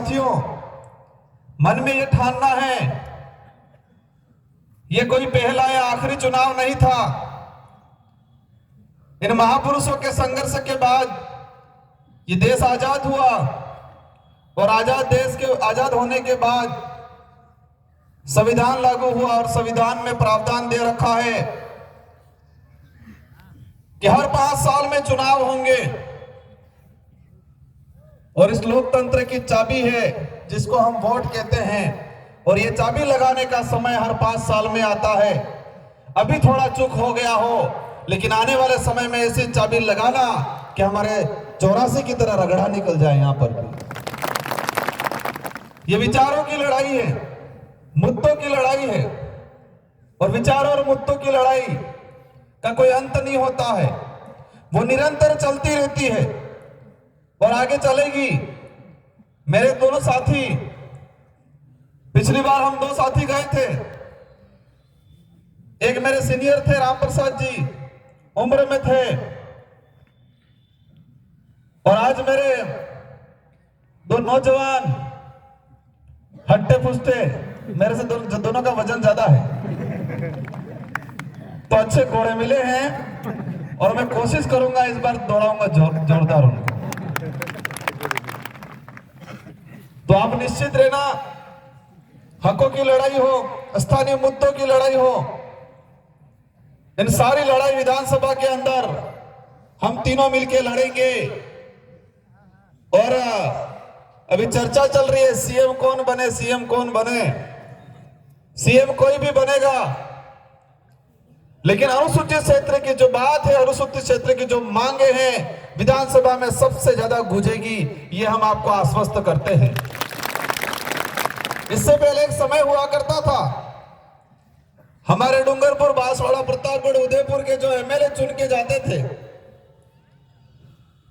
साथियों, मन में ये ठानना है, ये कोई पहला या आखिरी चुनाव नहीं था। इन महापुरुषों के संघर्ष के बाद ये देश आजाद हुआ और आजाद देश के आजाद होने के बाद संविधान लागू हुआ और संविधान में प्रावधान दे रखा है कि हर 5 साल में चुनाव होंगे और इस लोकतंत्र की चाबी है जिसको हम वोट कहते हैं, और ये चाबी लगाने का समय हर 5 साल में आता है। अभी थोड़ा चूक हो गया हो, लेकिन आने वाले समय में ऐसी चाबी लगाना कि हमारे 84 की तरह रगड़ा निकल जाए। यहां पर भी ये विचारों की लड़ाई है, मुद्दों की लड़ाई है, और विचारों और मुद्दों की लड़ाई का कोई अंत नहीं होता है। वो निरंतर चलती रहती है और आगे चलेगी। मेरे दोनों साथी, पिछली बार हम 2 साथी गए थे। एक मेरे सीनियर थे, राम प्रसाद जी, उम्र में थे, और आज मेरे 2 नौजवान हट्टे फुसटे, मेरे से दोनों का वजन ज्यादा है, तो अच्छे घोड़े मिले हैं और मैं कोशिश करूंगा इस बार दौड़ाऊंगा जोरदार उनको। तो आप निश्चित रहना, हकों की लड़ाई हो, स्थानीय मुद्दों की लड़ाई हो, इन सारी लड़ाई विधानसभा के अंदर हम तीनों मिलके लड़ेंगे। और अभी चर्चा चल रही है सीएम कौन बने, सीएम कौन बने। सीएम कोई भी बनेगा, लेकिन अनुसूचित क्षेत्र की जो बात है, अनुसूचित क्षेत्र की जो मांगे हैं, विधानसभा में सबसे ज्यादा गूंजेगी, ये हम आपको आश्वस्त करते हैं। इससे पहले एक समय हुआ करता था, हमारे डूंगरपुर, बांसवाड़ा, प्रतापगढ़, उदयपुर के जो एमएलए चुन के जाते थे,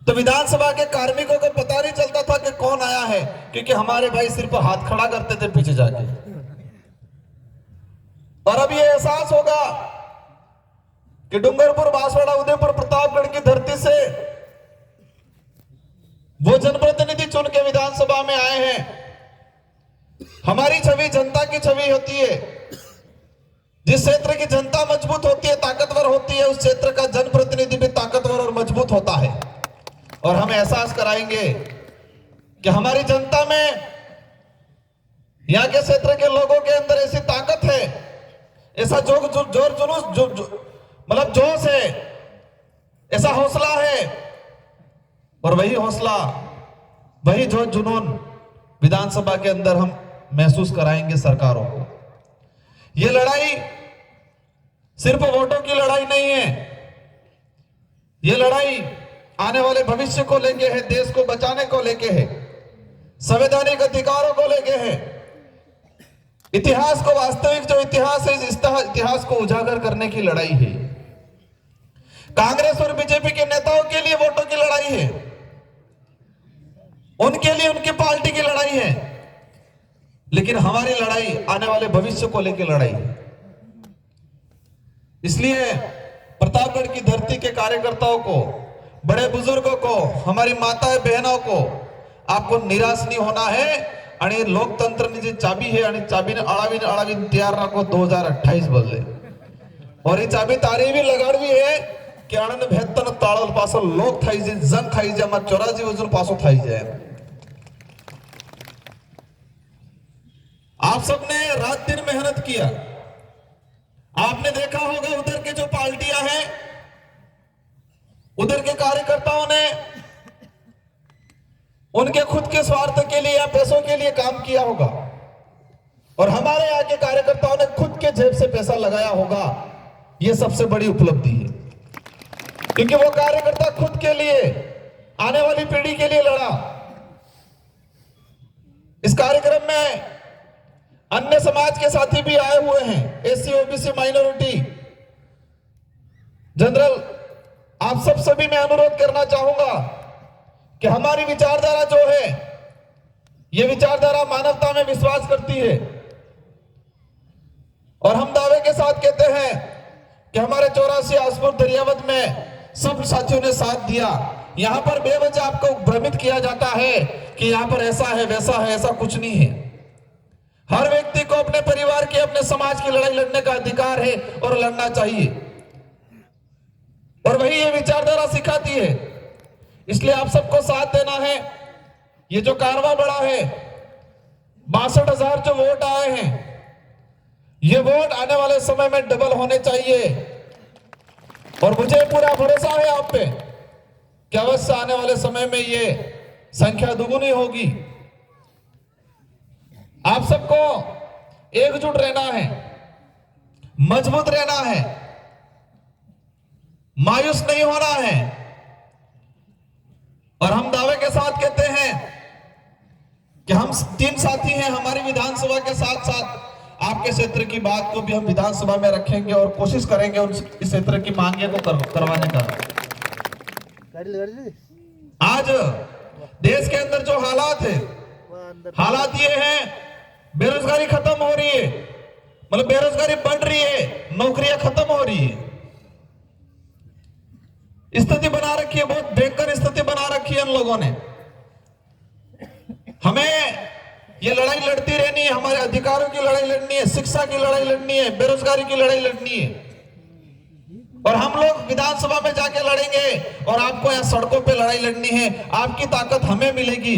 तो विधानसभा के कार्मिकों को पता नहीं चलता था कि कौन आया है, क्योंकि हमारे भाई सिर्फ हाथ खड़ा करते थे पीछे जाके। और अब ये एहसास होगा कि डूंगरपुर, बांसवाड़ा, उदयपुर, प्रतापगढ़ की धरती से वो जनप्रतिनिधि चुन के विधानसभा में आए हैं। हमारी छवि जनता की छवि होती है। जिस क्षेत्र की जनता मजबूत होती है, ताकतवर होती है, उस क्षेत्र का जनप्रतिनिधि भी ताकतवर और मजबूत होता है। और हम एहसास कराएंगे कि हमारी जनता में, यहां के क्षेत्र के लोगों के अंदर ऐसी ताकत है, ऐसा जोर जुनूस, मतलब जोश है, ऐसा हौसला है, और वही हौसला, वही जोश जुनून विधानसभा के अंदर हम महसूस कराएंगे सरकारों को। ये लड़ाई सिर्फ वोटों की लड़ाई नहीं है, ये लड़ाई आने वाले भविष्य को लेके है, देश को बचाने को लेके है, संवैधानिक अधिकारों को लेके है, इतिहास को, वास्तविक जो इतिहास है, इस इतिहास को उजागर करने की लड़ाई है। कांग्रेस और बीजेपी के नेताओं के लिए वोटों की लड़ाई है, उनके लिए उनकी पार्टी की लड़ाई है, लेकिन हमारी लड़ाई आने वाले भविष्य को लेकर लड़ाई है। इसलिए प्रतापगढ़ की धरती के कार्यकर्ताओं को, बड़े बुजुर्गों को, हमारी माताएं बहनों को, आपको निराश नहीं होना है। आणि लोकतंत्र जी चाबी है, आणि चाबीने अळावीन तैयार रखो 2028 बदले। और ये चाबी तारी भी लगाड़वी है कि आनंद भेतन ताळल पासो लोक थाई जे, जन थाई जे, अमर 84 वजन पासो थाई जाए। आप सबने रात दिन मेहनत किया। आपने देखा होगा उधर के जो पार्टियां हैं, उधर के कार्यकर्ताओं ने उनके खुद के स्वार्थ के लिए या पैसों के लिए काम किया होगा, और हमारे यहाँ के कार्यकर्ताओं ने खुद के जेब से पैसा लगाया होगा। यह सबसे बड़ी उपलब्धि है, क्योंकि वो कार्यकर्ता खुद के लिए, आने वाली पीढ़ी के लिए लड़ा। इस कार्यक्रम में अन्य समाज के साथी भी आए हुए हैं, एससी, ओबीसी, माइनॉरिटी, जनरल। आप सबसे भी मैं अनुरोध करना चाहूंगा कि हमारी विचारधारा जो है, यह विचारधारा मानवता में विश्वास करती है, और हम दावे के साथ कहते हैं कि हमारे 84 आसपुर दरियावत में सब साथियों ने साथ दिया। यहां पर बेवजह आपको भ्रमित किया जाता है कि यहां पर ऐसा है वैसा है, ऐसा कुछ नहीं है। हर व्यक्ति को अपने परिवार की, अपने समाज की लड़ाई लड़ने का अधिकार है और लड़ना चाहिए, और वही ये विचारधारा सिखाती है। इसलिए आप सबको साथ देना है। ये जो कारवां बढ़ा है, 62,000 जो वोट आए हैं, ये वोट आने वाले समय में डबल होने चाहिए, और मुझे पूरा भरोसा है आप पे कि अवश्य आने वाले समय में ये संख्या दुगुनी होगी। आप सबको एकजुट रहना है, मजबूत रहना है, मायूस नहीं होना है। और हम दावे के साथ कहते हैं कि हम 3 साथी हैं हमारी विधानसभा के साथ साथ आपके क्षेत्र की बात को भी हम विधानसभा में रखेंगे और कोशिश करेंगे उस क्षेत्र की मांगे को करवाने का। आज देश के अंदर जो हालात है, हालात ये हैं, बेरोजगारी खत्म हो रही है, मतलब बेरोजगारी बढ़ रही है, नौकरियां खत्म हो रही है, स्थिति बना रखी है, बहुत भयंकर स्थिति बना रखी है इन लोगों ने। हमें ये लड़ाई लड़ती रहनी है, हमारे अधिकारों की लड़ाई लड़नी है, शिक्षा की लड़ाई लड़नी है, बेरोजगारी की लड़ाई लड़नी है, और हम लोग विधानसभा में जाके लड़ेंगे और आपको यहाँ सड़कों पे लड़ाई लड़नी है। आपकी ताकत हमें मिलेगी।